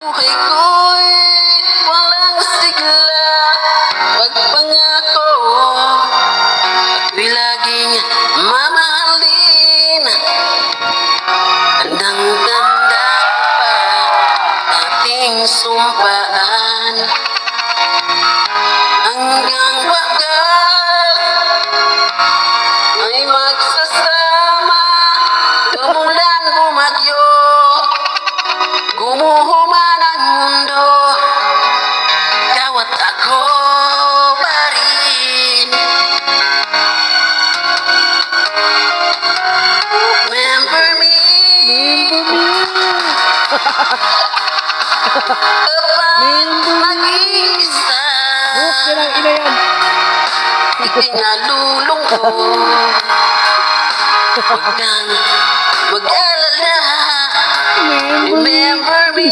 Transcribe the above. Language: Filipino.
Buhay ko'y walang sigla, pagpangako ako'y laging mamahalin. Tandang-tanda ko pa ating sumpaan, hanggang wakas ay magsasama. Umulan, bumagyo, gumuho man ang mundo, ikaw at ako pa rin. Remember me kapag mag-iisa, ikinalulungkot. Huwag kang mag-alala. Remember me.